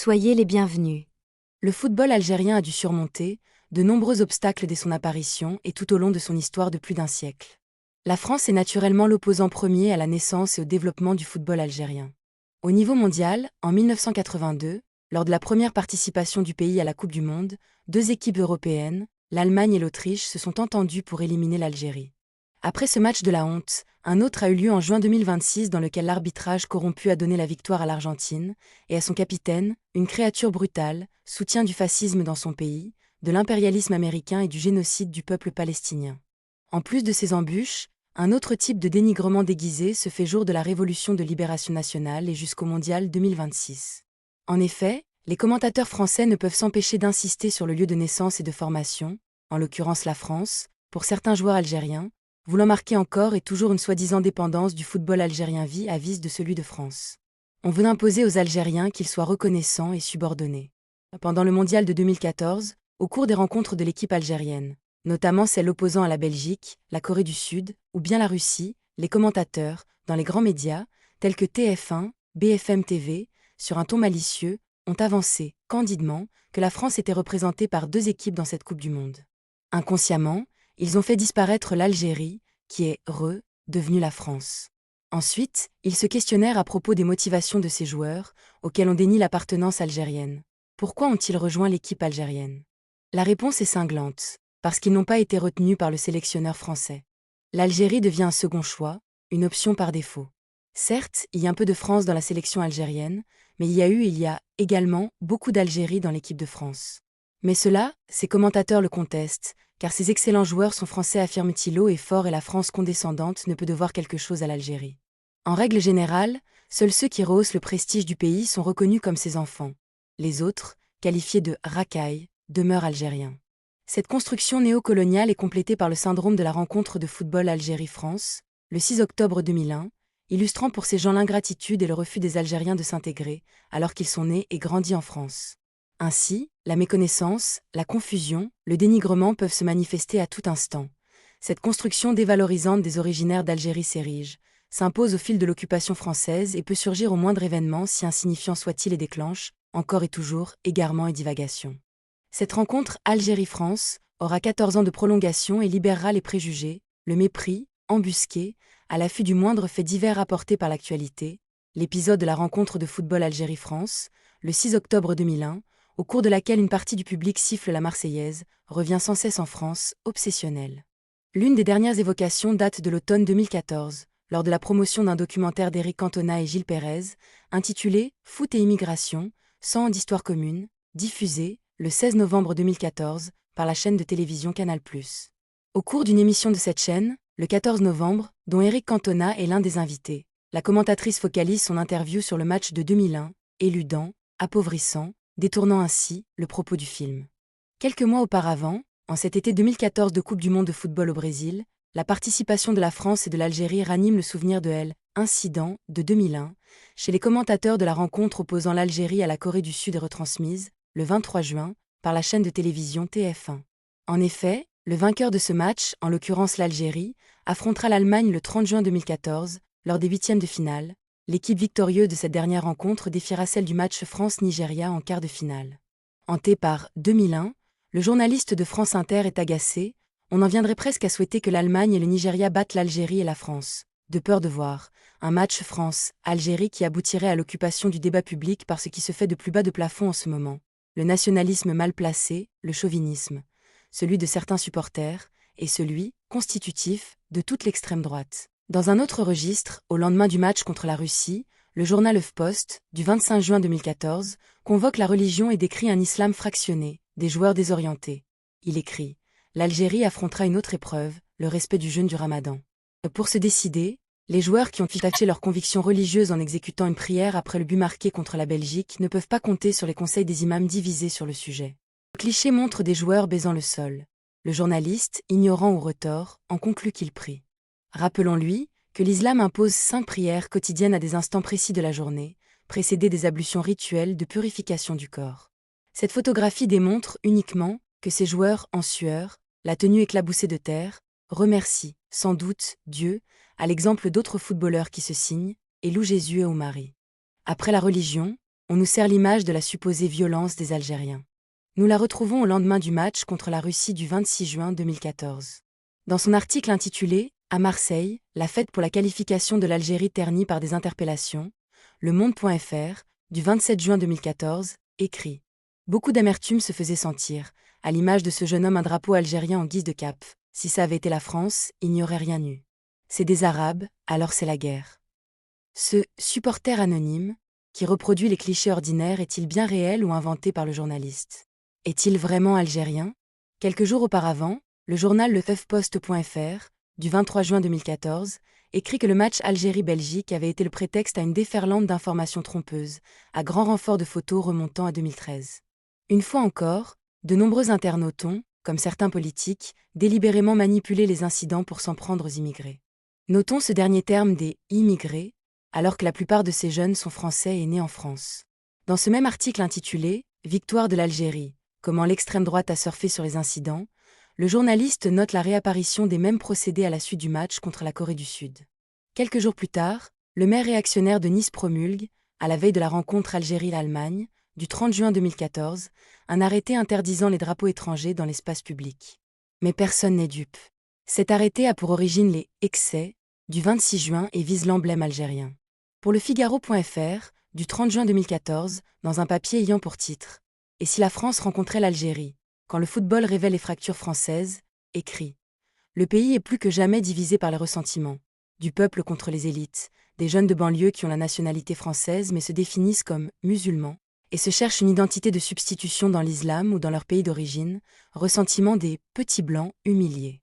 Soyez les bienvenus. Le football algérien a dû surmonter de nombreux obstacles dès son apparition et tout au long de son histoire de plus d'un siècle. La France est naturellement l'opposant premier à la naissance et au développement du football algérien. Au niveau mondial, en 1982, lors de la première participation du pays à la Coupe du Monde, deux équipes européennes, l'Allemagne et l'Autriche, se sont entendues pour éliminer l'Algérie. Après ce match de la honte, un autre a eu lieu en juin 2026 dans lequel l'arbitrage corrompu a donné la victoire à l'Argentine, et à son capitaine, une créature brutale, soutien du fascisme dans son pays, de l'impérialisme américain et du génocide du peuple palestinien. En plus de ces embûches, un autre type de dénigrement déguisé se fait jour de la Révolution de libération nationale et jusqu'au Mondial 2026. En effet, les commentateurs français ne peuvent s'empêcher d'insister sur le lieu de naissance et de formation, en l'occurrence la France, pour certains joueurs algériens, voulant marquer encore et toujours une soi-disant dépendance du football algérien vis-à-vis de celui de France. On veut imposer aux Algériens qu'ils soient reconnaissants et subordonnés. Pendant le Mondial de 2014, au cours des rencontres de l'équipe algérienne, notamment celles opposant à la Belgique, la Corée du Sud ou bien la Russie, les commentateurs, dans les grands médias, tels que TF1, BFM TV, sur un ton malicieux, ont avancé, candidement, que la France était représentée par deux équipes dans cette Coupe du Monde. Inconsciemment, ils ont fait disparaître l'Algérie, qui est, devenue la France. Ensuite, ils se questionnèrent à propos des motivations de ces joueurs, auxquels on dénie l'appartenance algérienne. Pourquoi ont-ils rejoint l'équipe algérienne? La réponse est cinglante, parce qu'ils n'ont pas été retenus par le sélectionneur français. L'Algérie devient un second choix, une option par défaut. Certes, il y a un peu de France dans la sélection algérienne, mais il y a également beaucoup d'Algérie dans l'équipe de France. Mais cela, ces commentateurs le contestent, car ces excellents joueurs sont français, affirme-t-il haut et fort, et la France condescendante ne peut devoir quelque chose à l'Algérie. En règle générale, seuls ceux qui rehaussent le prestige du pays sont reconnus comme ses enfants. Les autres, qualifiés de racailles, demeurent algériens. Cette construction néocoloniale est complétée par le syndrome de la rencontre de football Algérie-France, le 6 octobre 2001, illustrant pour ces gens l'ingratitude et le refus des Algériens de s'intégrer, alors qu'ils sont nés et grandis en France. Ainsi, la méconnaissance, la confusion, le dénigrement peuvent se manifester à tout instant. Cette construction dévalorisante des originaires d'Algérie s'érige, s'impose au fil de l'occupation française et peut surgir au moindre événement, si insignifiant soit-il, et déclenche, encore et toujours, égarement et divagation. Cette rencontre Algérie-France aura 14 ans de prolongation et libérera les préjugés, le mépris, embusqué, à l'affût du moindre fait divers apporté par l'actualité, l'épisode de la rencontre de football Algérie-France, le 6 octobre 2001, au cours de laquelle une partie du public siffle la Marseillaise, revient sans cesse en France, obsessionnelle. L'une des dernières évocations date de l'automne 2014, lors de la promotion d'un documentaire d'Éric Cantona et Gilles Pérez, intitulé « Foot et immigration, 100 ans d'histoire commune », diffusé, le 16 novembre 2014, par la chaîne de télévision Canal+. Au cours d'une émission de cette chaîne, le 14 novembre, dont Éric Cantona est l'un des invités, la commentatrice focalise son interview sur le match de 2001, éludant, appauvrissant, détournant ainsi le propos du film. Quelques mois auparavant, en cet été 2014 de Coupe du Monde de football au Brésil, la participation de la France et de l'Algérie ranime le souvenir de l'incident de 2001, chez les commentateurs de la rencontre opposant l'Algérie à la Corée du Sud et retransmise, le 23 juin, par la chaîne de télévision TF1. En effet, le vainqueur de ce match, en l'occurrence l'Algérie, affrontera l'Allemagne le 30 juin 2014, lors des huitièmes de finale. L'équipe victorieuse de cette dernière rencontre défiera celle du match France-Nigeria en quart de finale. Hanté par 2001, le journaliste de France Inter est agacé, on en viendrait presque à souhaiter que l'Allemagne et le Nigeria battent l'Algérie et la France, de peur de voir un match France-Algérie qui aboutirait à l'occupation du débat public par ce qui se fait de plus bas de plafond en ce moment. Le nationalisme mal placé, le chauvinisme, celui de certains supporters, et celui, constitutif, de toute l'extrême droite. Dans un autre registre, au lendemain du match contre la Russie, le journal HuffPost, du 25 juin 2014, convoque la religion et décrit un islam fractionné, des joueurs désorientés. Il écrit « L'Algérie affrontera une autre épreuve, le respect du jeûne du Ramadan. » Pour se décider, les joueurs qui ont affiché leurs convictions religieuses en exécutant une prière après le but marqué contre la Belgique ne peuvent pas compter sur les conseils des imams divisés sur le sujet. Le cliché montre des joueurs baisant le sol. Le journaliste, ignorant ou retors, en conclut qu'il prie. Rappelons-lui que l'islam impose 5 prières quotidiennes à des instants précis de la journée, précédées des ablutions rituelles de purification du corps. Cette photographie démontre uniquement que ces joueurs en sueur, la tenue éclaboussée de terre, remercient, sans doute, Dieu, à l'exemple d'autres footballeurs qui se signent, et louent Jésus et Marie. Après la religion, on nous sert l'image de la supposée violence des Algériens. Nous la retrouvons au lendemain du match contre la Russie du 26 juin 2014. Dans son article intitulé « À Marseille, la fête pour la qualification de l'Algérie ternie par des interpellations », Le Monde.fr, du 27 juin 2014, écrit « Beaucoup d'amertume se faisait sentir, à l'image de ce jeune homme un drapeau algérien en guise de cape. Si ça avait été la France, il n'y aurait rien eu. C'est des Arabes, alors c'est la guerre. » Ce « supporter anonyme » qui reproduit les clichés ordinaires est-il bien réel ou inventé par le journaliste? Est-il vraiment algérien? Quelques jours auparavant, le journal LeFeufPost.fr, du 23 juin 2014, écrit que le match Algérie-Belgique avait été le prétexte à une déferlante d'informations trompeuses, à grand renfort de photos remontant à 2013. Une fois encore, de nombreux internautes ont, comme certains politiques, délibérément manipulé les incidents pour s'en prendre aux immigrés. Notons ce dernier terme des « immigrés », alors que la plupart de ces jeunes sont français et nés en France. Dans ce même article intitulé « Victoire de l'Algérie, comment l'extrême droite a surfé sur les incidents », le journaliste note la réapparition des mêmes procédés à la suite du match contre la Corée du Sud. Quelques jours plus tard, le maire réactionnaire de Nice promulgue, à la veille de la rencontre Algérie-Allemagne, du 30 juin 2014, un arrêté interdisant les drapeaux étrangers dans l'espace public. Mais personne n'est dupe. Cet arrêté a pour origine les « excès » du 26 juin et vise l'emblème algérien. Pour le Figaro.fr, du 30 juin 2014, dans un papier ayant pour titre « Et si la France rencontrait l'Algérie ?» Quand le football révèle les fractures françaises, écrit « Le pays est plus que jamais divisé par les ressentiments, du peuple contre les élites, des jeunes de banlieue qui ont la nationalité française mais se définissent comme musulmans et se cherchent une identité de substitution dans l'islam ou dans leur pays d'origine, ressentiment des petits blancs humiliés,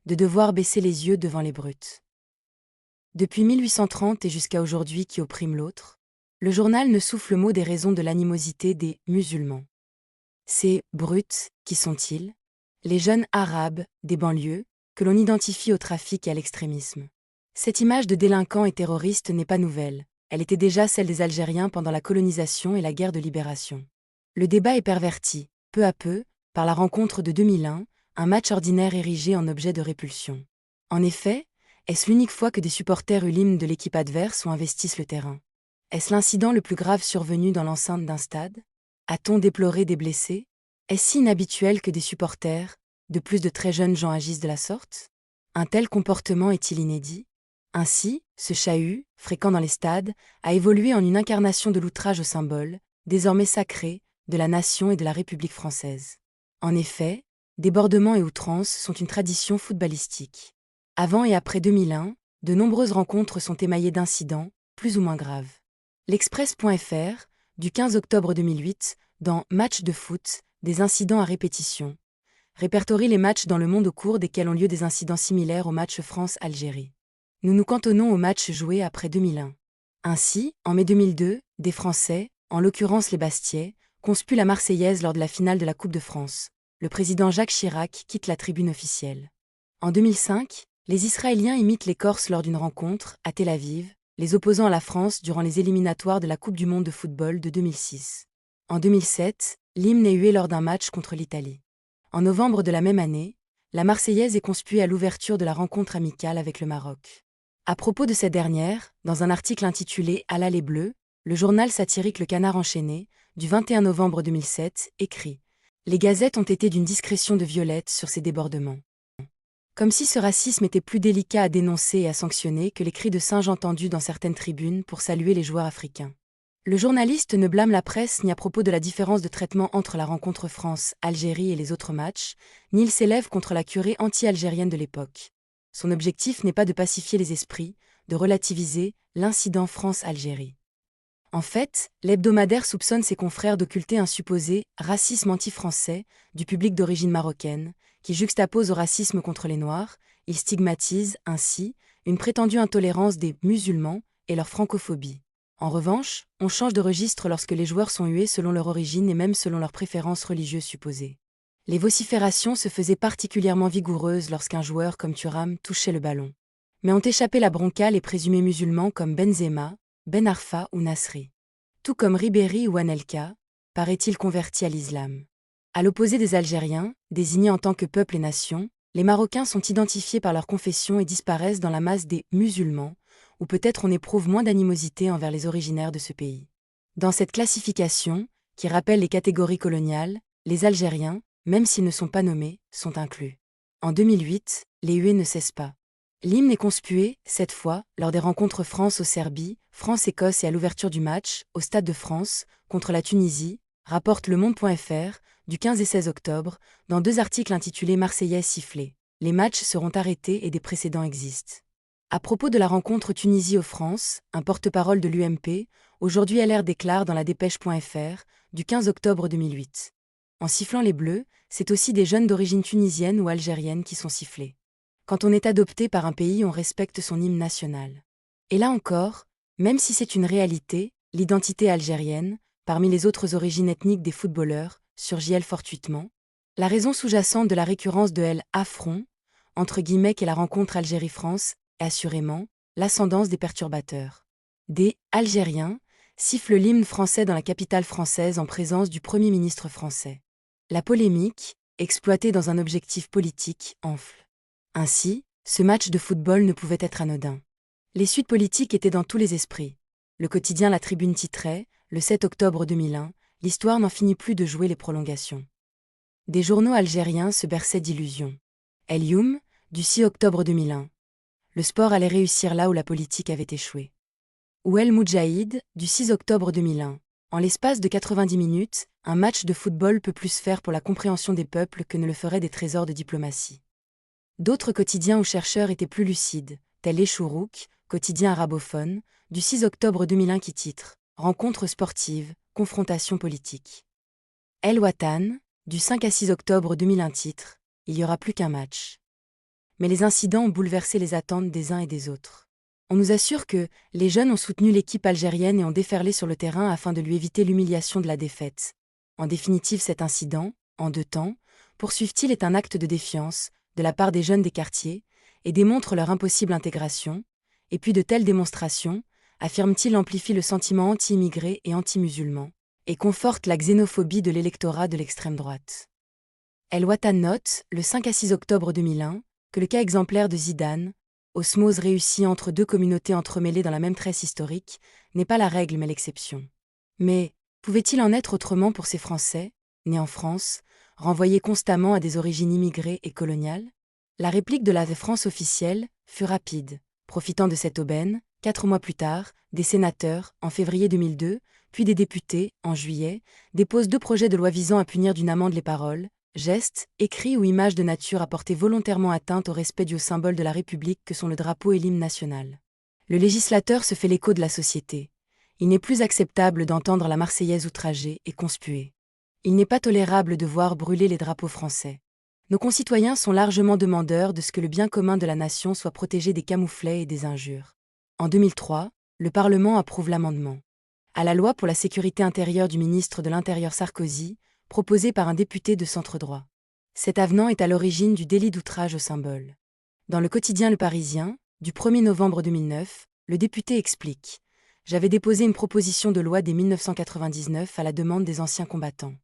de devoir baisser les yeux devant les brutes. » Depuis 1830 et jusqu'à aujourd'hui qui opprime l'autre, le journal ne souffle mot des raisons de l'animosité des musulmans. Ces « brutes », qui sont-ils? Les jeunes arabes, des banlieues, que l'on identifie au trafic et à l'extrémisme. Cette image de délinquants et terroristes n'est pas nouvelle, elle était déjà celle des Algériens pendant la colonisation et la guerre de libération. Le débat est perverti, peu à peu, par la rencontre de 2001, un match ordinaire érigé en objet de répulsion. En effet, est-ce l'unique fois que des supporters l'hymne de l'équipe adverse ou investissent le terrain? Est-ce l'incident le plus grave survenu dans l'enceinte d'un stade? A-t-on déploré des blessés? Est-ce si inhabituel que des supporters, de plus de très jeunes gens agissent de la sorte? Un tel comportement est-il inédit? Ainsi, ce chahut, fréquent dans les stades, a évolué en une incarnation de l'outrage au symbole, désormais sacré, de la nation et de la République française. En effet, débordements et outrances sont une tradition footballistique. Avant et après 2001, de nombreuses rencontres sont émaillées d'incidents, plus ou moins graves. L'Express.fr, du 15 octobre 2008, dans Match de foot, des incidents à répétition, répertorie les matchs dans le monde au cours desquels ont lieu des incidents similaires au match France-Algérie. Nous nous cantonnons aux matchs joués après 2001. Ainsi, en mai 2002, des Français, en l'occurrence les Bastiais, conspuent la Marseillaise lors de la finale de la Coupe de France. Le président Jacques Chirac quitte la tribune officielle. En 2005, les Israéliens imitent les Corses lors d'une rencontre, à Tel Aviv, les opposants à la France durant les éliminatoires de la Coupe du monde de football de 2006. En 2007, l'hymne est hué lors d'un match contre l'Italie. En novembre de la même année, la Marseillaise est conspuée à l'ouverture de la rencontre amicale avec le Maroc. À propos de cette dernière, dans un article intitulé « Allah les Bleus », le journal satirique Le Canard enchaîné, du 21 novembre 2007, écrit « Les gazettes ont été d'une discrétion de violette sur ces débordements. » Comme si ce racisme était plus délicat à dénoncer et à sanctionner que les cris de singe entendus dans certaines tribunes pour saluer les joueurs africains. Le journaliste ne blâme la presse ni à propos de la différence de traitement entre la rencontre France-Algérie et les autres matchs, ni il s'élève contre la curée anti-algérienne de l'époque. Son objectif n'est pas de pacifier les esprits, de relativiser l'incident France-Algérie. En fait, l'hebdomadaire soupçonne ses confrères d'occulter un supposé « racisme anti-français » du public d'origine marocaine, qui juxtapose au racisme contre les Noirs, il stigmatise, ainsi, une prétendue intolérance des « musulmans » et leur francophobie. En revanche, on change de registre lorsque les joueurs sont hués selon leur origine et même selon leurs préférences religieuses supposées. Les vociférations se faisaient particulièrement vigoureuses lorsqu'un joueur comme Thuram touchait le ballon. Mais ont échappé la bronca les présumés musulmans comme Benzema, Ben Arfa ou Nasri. Tout comme Ribéry ou Anelka, paraît-il converti à l'islam. À l'opposé des Algériens, désignés en tant que peuple et nation, les Marocains sont identifiés par leur confession et disparaissent dans la masse des « musulmans », ou peut-être on éprouve moins d'animosité envers les originaires de ce pays. Dans cette classification, qui rappelle les catégories coloniales, les Algériens, même s'ils ne sont pas nommés, sont inclus. En 2008, les huées ne cessent pas. L'hymne est conspué, cette fois, lors des rencontres France-Serbie, France-Écosse et à l'ouverture du match, au Stade de France, contre la Tunisie, rapporte Le Monde.fr, du 15 et 16 octobre, dans 2 articles intitulés Marseillaise sifflée. Les matchs seront arrêtés et des précédents existent. À propos de la rencontre Tunisie-France, un porte-parole de l'UMP, aujourd'hui LR déclare dans la dépêche.fr, du 15 octobre 2008. En sifflant les Bleus, c'est aussi des jeunes d'origine tunisienne ou algérienne qui sont sifflés. Quand on est adopté par un pays, on respecte son hymne national. Et là encore, même si c'est une réalité, l'identité algérienne, parmi les autres origines ethniques des footballeurs, surgit-elle fortuitement? La raison sous-jacente de la récurrence de l'affront, entre guillemets, qu'est la rencontre Algérie-France, est assurément l'ascendance des perturbateurs. Des Algériens sifflent l'hymne français dans la capitale française en présence du Premier ministre français. La polémique, exploitée dans un objectif politique, enfle. Ainsi, ce match de football ne pouvait être anodin. Les suites politiques étaient dans tous les esprits. Le quotidien La Tribune titrait, le 7 octobre 2001, l'histoire n'en finit plus de jouer les prolongations. Des journaux algériens se berçaient d'illusions. El Youm, du 6 octobre 2001. Le sport allait réussir là où la politique avait échoué. Ou El Moudjahid, du 6 octobre 2001. En l'espace de 90 minutes, un match de football peut plus faire pour la compréhension des peuples que ne le feraient des trésors de diplomatie. D'autres quotidiens ou chercheurs étaient plus lucides, tel Les Chourouks, quotidien arabophone, du 6 octobre 2001 qui titre « Rencontre sportive, confrontation politique ». El Watan, du 5 à 6 octobre 2001 titre « Il y aura plus qu'un match ». Mais les incidents ont bouleversé les attentes des uns et des autres. On nous assure que les jeunes ont soutenu l'équipe algérienne et ont déferlé sur le terrain afin de lui éviter l'humiliation de la défaite. En définitive, cet incident, en 2 temps, poursuivent-ils, est un acte de défiance, de la part des jeunes des quartiers, et démontre leur impossible intégration, et puis de telles démonstrations, affirme-t-il, amplifient le sentiment anti-immigré et anti-musulman, et confortent la xénophobie de l'électorat de l'extrême droite. El Watan note, le 5 à 6 octobre 2001, que le cas exemplaire de Zidane, osmose réussie entre 2 communautés entremêlées dans la même tresse historique, n'est pas la règle mais l'exception. Mais, pouvait-il en être autrement pour ces Français, nés en France, renvoyés constamment à des origines immigrées et coloniales? La réplique de la France officielle fut rapide, profitant de cette aubaine, 4 mois plus tard, des sénateurs, en février 2002, puis des députés, en juillet, déposent 2 projets de loi visant à punir d'une amende les paroles, gestes, écrits ou images de nature à porter volontairement atteinte au respect dû aux symboles de la République que sont le drapeau et l'hymne national. Le législateur se fait l'écho de la société. Il n'est plus acceptable d'entendre la Marseillaise outragée et conspuée. Il n'est pas tolérable de voir brûler les drapeaux français. Nos concitoyens sont largement demandeurs de ce que le bien commun de la nation soit protégé des camouflets et des injures. En 2003, le Parlement approuve l'amendement à la loi pour la sécurité intérieure du ministre de l'Intérieur Sarkozy, proposé par un député de centre-droit. Cet avenant est à l'origine du délit d'outrage au symbole. Dans le quotidien Le Parisien, du 1er novembre 2009, le député explique « J'avais déposé une proposition de loi dès 1999 à la demande des anciens combattants.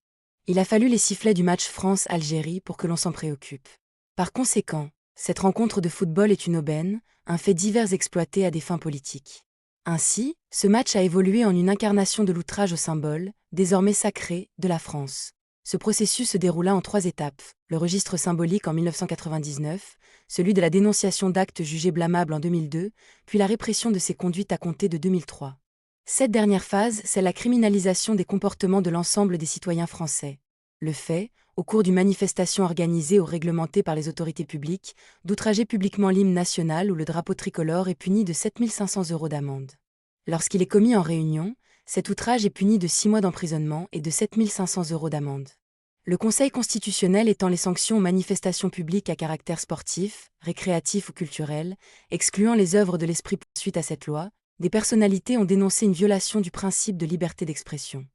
Il a fallu les sifflets du match France-Algérie pour que l'on s'en préoccupe. Par conséquent, cette rencontre de football est une aubaine, un fait divers exploité à des fins politiques. Ainsi, ce match a évolué en une incarnation de l'outrage au symbole, désormais sacré, de la France. Ce processus se déroula en 3 étapes, le registre symbolique en 1999, celui de la dénonciation d'actes jugés blâmables en 2002, puis la répression de ces conduites à compter de 2003. Cette dernière phase, c'est la criminalisation des comportements de l'ensemble des citoyens français. Le fait, au cours d'une manifestation organisée ou réglementée par les autorités publiques, d'outrager publiquement l'hymne national ou le drapeau tricolore est puni de 7 500 € d'amende. Lorsqu'il est commis en réunion, cet outrage est puni de 6 mois d'emprisonnement et de 7 500 € d'amende. Le Conseil constitutionnel étend les sanctions aux manifestations publiques à caractère sportif, récréatif ou culturel, excluant les œuvres de l'esprit. Suite à cette loi, des personnalités ont dénoncé une violation du principe de liberté d'expression.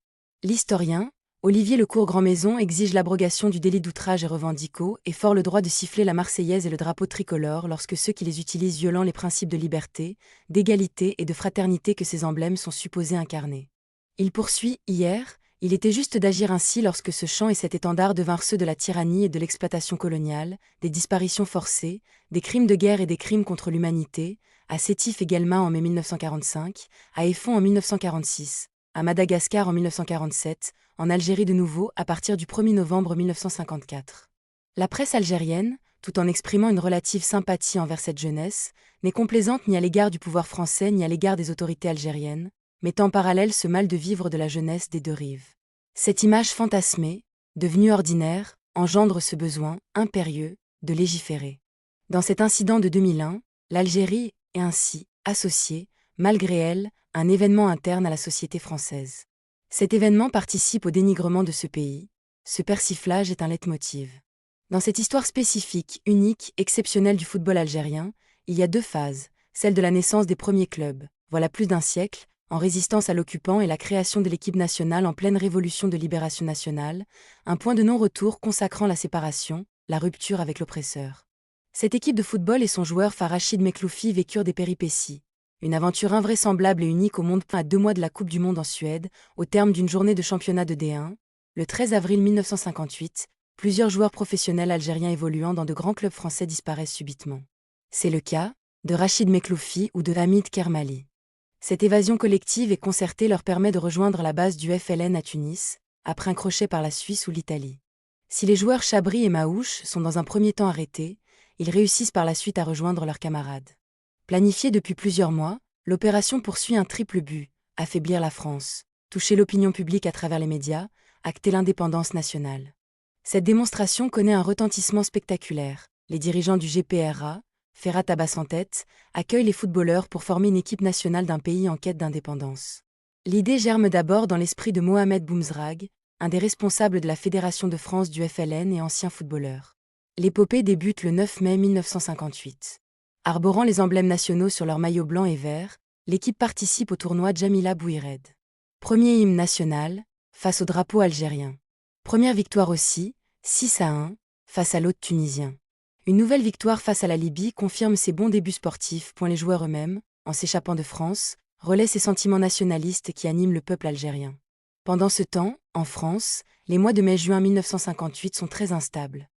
L'historien, Olivier Lecourt-Grandmaison, exige l'abrogation du délit d'outrage et revendique haut et fort le droit de siffler la Marseillaise et le drapeau tricolore lorsque ceux qui les utilisent violant les principes de liberté, d'égalité et de fraternité que ces emblèmes sont supposés incarner. Il poursuit, hier, il était juste d'agir ainsi lorsque ce chant et cet étendard devinrent ceux de la tyrannie et de l'exploitation coloniale, des disparitions forcées, des crimes de guerre et des crimes contre l'humanité, à Sétif et Guelma en mai 1945, à Effon en 1946, à Madagascar en 1947, en Algérie de nouveau à partir du 1er novembre 1954. La presse algérienne, tout en exprimant une relative sympathie envers cette jeunesse, n'est complaisante ni à l'égard du pouvoir français ni à l'égard des autorités algériennes, mettant en parallèle ce mal de vivre de la jeunesse des deux rives. Cette image fantasmée, devenue ordinaire, engendre ce besoin, impérieux, de légiférer. Dans cet incident de 2001, l'Algérie est ainsi associée, malgré elle, à un événement interne à la société française. Cet événement participe au dénigrement de ce pays. Ce persiflage est un leitmotiv. Dans cette histoire spécifique, unique, exceptionnelle du football algérien, il y a deux phases, celle de la naissance des premiers clubs, voilà plus d'un siècle, en résistance à l'occupant et la création de l'équipe nationale en pleine révolution de libération nationale, un point de non-retour consacrant la séparation, la rupture avec l'oppresseur. Cette équipe de football et son joueur phare Rachid Mekloufi vécurent des péripéties. Une aventure invraisemblable et unique au monde à 2 mois de la Coupe du Monde en Suède, au terme d'une journée de championnat de D1, le 13 avril 1958, plusieurs joueurs professionnels algériens évoluant dans de grands clubs français disparaissent subitement. C'est le cas de Rachid Mekloufi ou de Hamid Kermali. Cette évasion collective et concertée leur permet de rejoindre la base du FLN à Tunis, après un crochet par la Suisse ou l'Italie. Si les joueurs Chabri et Maouche sont dans un premier temps arrêtés, ils réussissent par la suite à rejoindre leurs camarades. Planifiée depuis plusieurs mois, l'opération poursuit un triple but, affaiblir la France, toucher l'opinion publique à travers les médias, acter l'indépendance nationale. Cette démonstration connaît un retentissement spectaculaire. Les dirigeants du GPRA, Ferhat Abbas en tête, accueillent les footballeurs pour former une équipe nationale d'un pays en quête d'indépendance. L'idée germe d'abord dans l'esprit de Mohamed Boumzrag, un des responsables de la Fédération de France du FLN et ancien footballeur. L'épopée débute le 9 mai 1958. Arborant les emblèmes nationaux sur leur maillot blanc et vert, l'équipe participe au tournoi Jamila Bouhired. Premier hymne national, face au drapeau algérien. Première victoire aussi, 6-1, face à l'hôte tunisien. Une nouvelle victoire face à la Libye confirme ses bons débuts sportifs. Les joueurs eux-mêmes, en s'échappant de France, relaient ces sentiments nationalistes qui animent le peuple algérien. Pendant ce temps, en France, les mois de mai-juin 1958 sont très instables.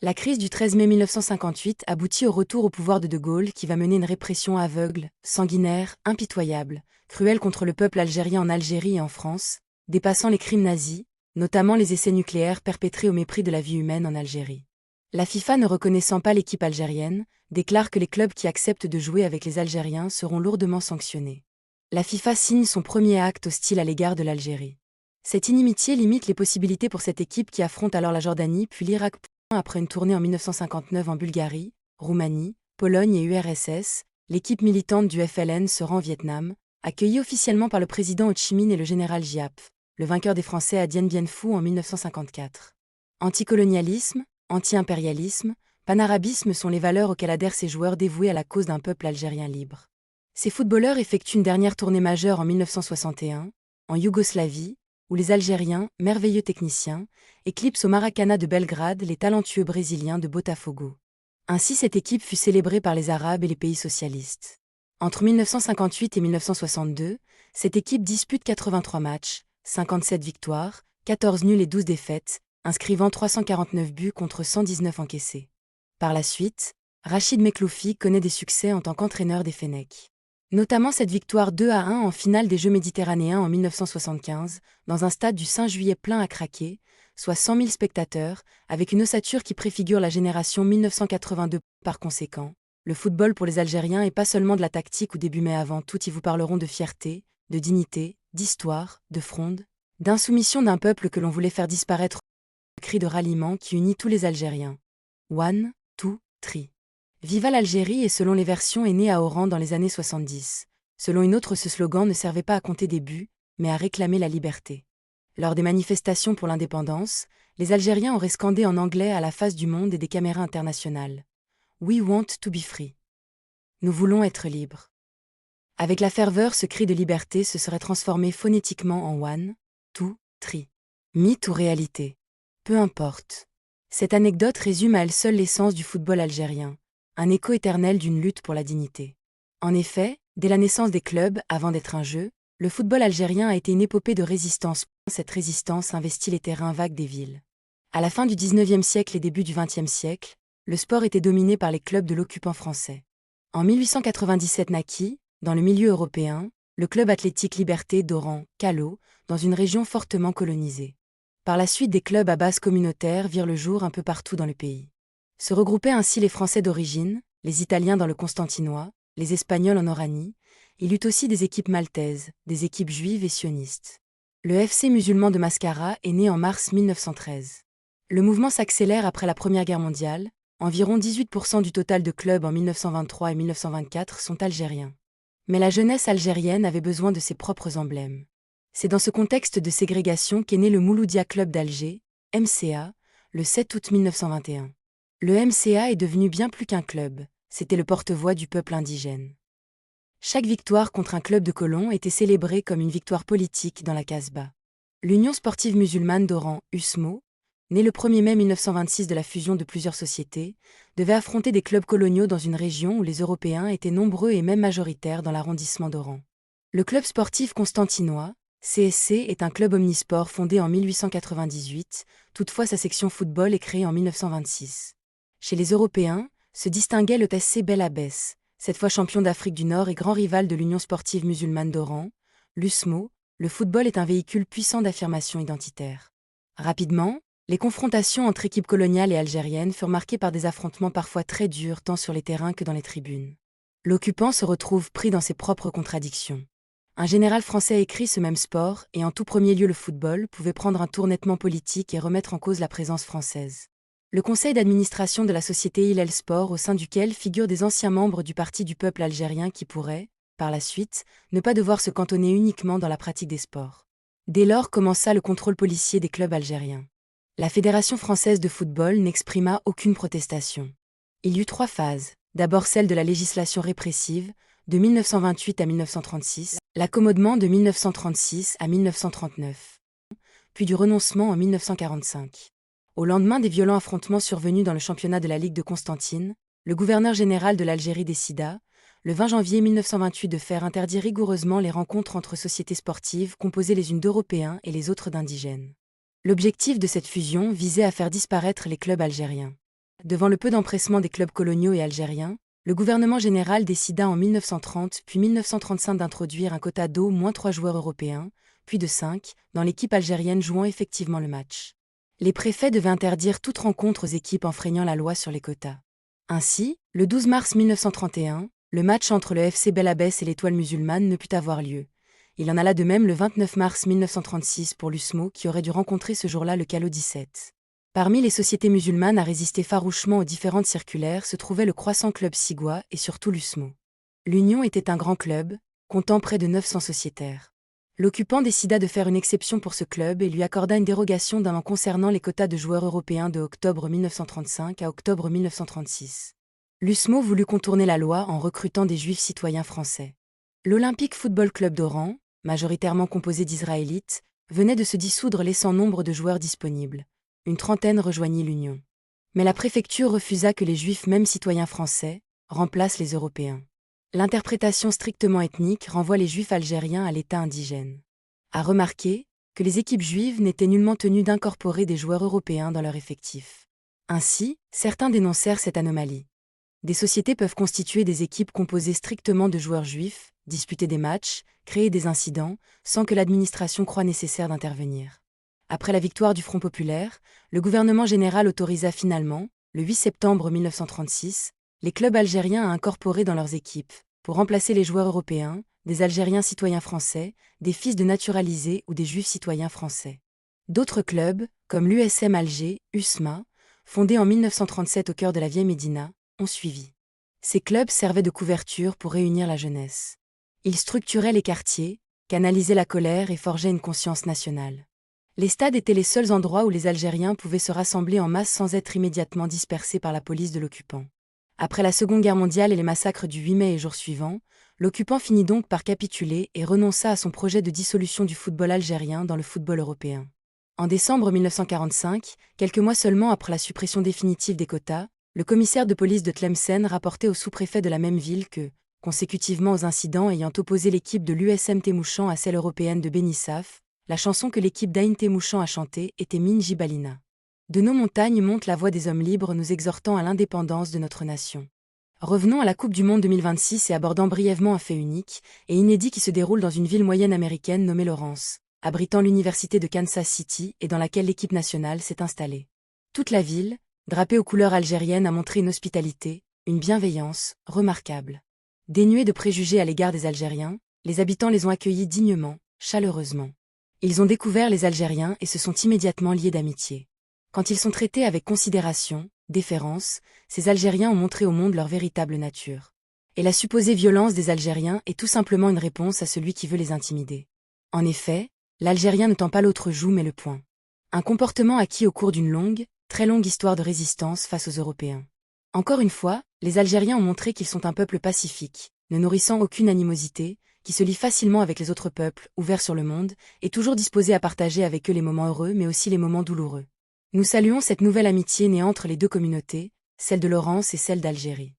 La crise du 13 mai 1958 aboutit au retour au pouvoir de De Gaulle qui va mener une répression aveugle, sanguinaire, impitoyable, cruelle contre le peuple algérien en Algérie et en France, dépassant les crimes nazis, notamment les essais nucléaires perpétrés au mépris de la vie humaine en Algérie. La FIFA, ne reconnaissant pas l'équipe algérienne, déclare que les clubs qui acceptent de jouer avec les Algériens seront lourdement sanctionnés. La FIFA signe son premier acte hostile à l'égard de l'Algérie. Cette inimitié limite les possibilités pour cette équipe qui affronte alors la Jordanie puis l'Irak. Après une tournée en 1959 en Bulgarie, Roumanie, Pologne et URSS, l'équipe militante du FLN se rend au Vietnam, accueillie officiellement par le président Ho Chi Minh et le général Giap, le vainqueur des Français à Dien Bien Phu en 1954. Anticolonialisme, anti-impérialisme, panarabisme sont les valeurs auxquelles adhèrent ces joueurs dévoués à la cause d'un peuple algérien libre. Ces footballeurs effectuent une dernière tournée majeure en 1961, en Yougoslavie, où les Algériens, merveilleux techniciens, éclipsent au Maracana de Belgrade les talentueux Brésiliens de Botafogo. Ainsi cette équipe fut célébrée par les Arabes et les pays socialistes. Entre 1958 et 1962, cette équipe dispute 83 matchs, 57 victoires, 14 nuls et 12 défaites, inscrivant 349 buts contre 119 encaissés. Par la suite, Rachid Mekloufi connaît des succès en tant qu'entraîneur des Fennecs. Notamment cette victoire 2-1 en finale des Jeux méditerranéens en 1975, dans un stade du 5 juillet plein à craquer, soit 100 000 spectateurs, avec une ossature qui préfigure la génération 1982. Par conséquent, le football pour les Algériens est pas seulement de la tactique ou des buts mais avant tout ils vous parleront de fierté, de dignité, d'histoire, de fronde, d'insoumission d'un peuple que l'on voulait faire disparaître. Cri de ralliement qui unit tous les Algériens. One, two, three. Viva l'Algérie et selon les versions est né à Oran dans les années 70. Selon une autre, ce slogan ne servait pas à compter des buts, mais à réclamer la liberté. Lors des manifestations pour l'indépendance, les Algériens auraient scandé en anglais à la face du monde et des caméras internationales. We want to be free. Nous voulons être libres. Avec la ferveur, ce cri de liberté se serait transformé phonétiquement en one, two, three. Mythe ou réalité? Peu importe. Cette anecdote résume à elle seule l'essence du football algérien, un écho éternel d'une lutte pour la dignité. En effet, dès la naissance des clubs, avant d'être un jeu, le football algérien a été une épopée de résistance. Cette résistance investit les terrains vagues des villes. À la fin du XIXe siècle et début du XXe siècle, le sport était dominé par les clubs de l'occupant français. En 1897 naquit, dans le milieu européen, le club athlétique Liberté d'Oran, Callao, dans une région fortement colonisée. Par la suite, des clubs à base communautaire virent le jour un peu partout dans le pays. Se regroupaient ainsi les Français d'origine, les Italiens dans le Constantinois, les Espagnols en Oranie. Il eut aussi des équipes maltaises, des équipes juives et sionistes. Le FC musulman de Mascara est né en mars 1913. Le mouvement s'accélère après la Première Guerre mondiale. Environ 18% du total de clubs en 1923 et 1924 sont algériens. Mais la jeunesse algérienne avait besoin de ses propres emblèmes. C'est dans ce contexte de ségrégation qu'est né le Mouloudia Club d'Alger, MCA, le 7 août 1921. Le MCA est devenu bien plus qu'un club, c'était le porte-voix du peuple indigène. Chaque victoire contre un club de colons était célébrée comme une victoire politique dans la Casbah. L'Union sportive musulmane d'Oran, USMO, née le 1er mai 1926 de la fusion de plusieurs sociétés, devait affronter des clubs coloniaux dans une région où les Européens étaient nombreux et même majoritaires dans l'arrondissement d'Oran. Le club sportif constantinois, CSC, est un club omnisport fondé en 1898, toutefois sa section football est créée en 1926. Chez les Européens, se distinguait le SC Bel Abbès, cette fois champion d'Afrique du Nord et grand rival de l'Union sportive musulmane d'Oran, l'USMO. Le football est un véhicule puissant d'affirmation identitaire. Rapidement, les confrontations entre équipes coloniales et algériennes furent marquées par des affrontements parfois très durs tant sur les terrains que dans les tribunes. L'occupant se retrouve pris dans ses propres contradictions. Un général français écrit ce même sport, et en tout premier lieu le football, pouvait prendre un tour nettement politique et remettre en cause la présence française. Le conseil d'administration de la société Hillel Sport, au sein duquel figurent des anciens membres du Parti du peuple algérien qui pourraient, par la suite, ne pas devoir se cantonner uniquement dans la pratique des sports. Dès lors commença le contrôle policier des clubs algériens. La Fédération française de football n'exprima aucune protestation. Il y eut 3 phases, d'abord celle de la législation répressive, de 1928 à 1936, l'accommodement de 1936 à 1939, puis du renoncement en 1945. Au lendemain des violents affrontements survenus dans le championnat de la Ligue de Constantine, le gouverneur général de l'Algérie décida, le 20 janvier 1928, de faire interdire rigoureusement les rencontres entre sociétés sportives composées les unes d'Européens et les autres d'indigènes. L'objectif de cette fusion visait à faire disparaître les clubs algériens. Devant le peu d'empressement des clubs coloniaux et algériens, le gouvernement général décida en 1930 puis 1935 d'introduire un quota d'au moins 3 joueurs européens, puis de 5, dans l'équipe algérienne jouant effectivement le match. Les préfets devaient interdire toute rencontre aux équipes enfreignant la loi sur les quotas. Ainsi, le 12 mars 1931, le match entre le FC Bel Abbès et l'Étoile musulmane ne put avoir lieu. Il en alla de même le 29 mars 1936 pour l'USMO qui aurait dû rencontrer ce jour-là le Callao 17. Parmi les sociétés musulmanes à résister farouchement aux différentes circulaires se trouvait le Croissant Club Sigua et surtout l'USMO. L'Union était un grand club, comptant près de 900 sociétaires. L'occupant décida de faire une exception pour ce club et lui accorda une dérogation d'un an concernant les quotas de joueurs européens de octobre 1935 à octobre 1936. L'USMO voulut contourner la loi en recrutant des juifs citoyens français. L'Olympique Football Club d'Oran, majoritairement composé d'Israélites, venait de se dissoudre laissant nombre de joueurs disponibles. Une trentaine rejoignit l'Union. Mais la préfecture refusa que les Juifs, même citoyens français, remplacent les Européens. L'interprétation strictement ethnique renvoie les Juifs algériens à l'État indigène. À remarquer que les équipes juives n'étaient nullement tenues d'incorporer des joueurs européens dans leur effectif. Ainsi, certains dénoncèrent cette anomalie. Des sociétés peuvent constituer des équipes composées strictement de joueurs juifs, disputer des matchs, créer des incidents, sans que l'administration croie nécessaire d'intervenir. Après la victoire du Front populaire, le gouvernement général autorisa finalement, le 8 septembre 1936, les clubs algériens à incorporer dans leurs équipes, pour remplacer les joueurs européens, des Algériens citoyens français, des fils de naturalisés ou des Juifs citoyens français. D'autres clubs, comme l'USM Alger, USMA, fondé en 1937 au cœur de la vieille Médina, ont suivi. Ces clubs servaient de couverture pour réunir la jeunesse. Ils structuraient les quartiers, canalisaient la colère et forgeaient une conscience nationale. Les stades étaient les seuls endroits où les Algériens pouvaient se rassembler en masse sans être immédiatement dispersés par la police de l'occupant. Après la Seconde Guerre mondiale et les massacres du 8 mai et jours suivants, l'occupant finit donc par capituler et renonça à son projet de dissolution du football algérien dans le football européen. En décembre 1945, quelques mois seulement après la suppression définitive des quotas, le commissaire de police de Tlemcen rapportait au sous-préfet de la même ville que, consécutivement aux incidents ayant opposé l'équipe de l'USM Témouchan à celle européenne de Benissaf, la chanson que l'équipe d'Aïn Témouchan a chantée était Min Jibalina. De nos montagnes monte la voix des hommes libres nous exhortant à l'indépendance de notre nation. Revenons à la Coupe du Monde 2026 et abordant brièvement un fait unique et inédit qui se déroule dans une ville moyenne américaine nommée Lawrence, abritant l'université de Kansas City et dans laquelle l'équipe nationale s'est installée. Toute la ville, drapée aux couleurs algériennes, a montré une hospitalité, une bienveillance, remarquables. Dénués de préjugés à l'égard des Algériens, les habitants les ont accueillis dignement, chaleureusement. Ils ont découvert les Algériens et se sont immédiatement liés d'amitié. Quand ils sont traités avec considération, déférence, ces Algériens ont montré au monde leur véritable nature. Et la supposée violence des Algériens est tout simplement une réponse à celui qui veut les intimider. En effet, l'Algérien ne tend pas l'autre joue mais le poing. Un comportement acquis au cours d'une longue, très longue histoire de résistance face aux Européens. Encore une fois, les Algériens ont montré qu'ils sont un peuple pacifique, ne nourrissant aucune animosité, qui se lie facilement avec les autres peuples, ouverts sur le monde, et toujours disposés à partager avec eux les moments heureux mais aussi les moments douloureux. Nous saluons cette nouvelle amitié née entre les deux communautés, celle de Lawrence et celle d'Algérie.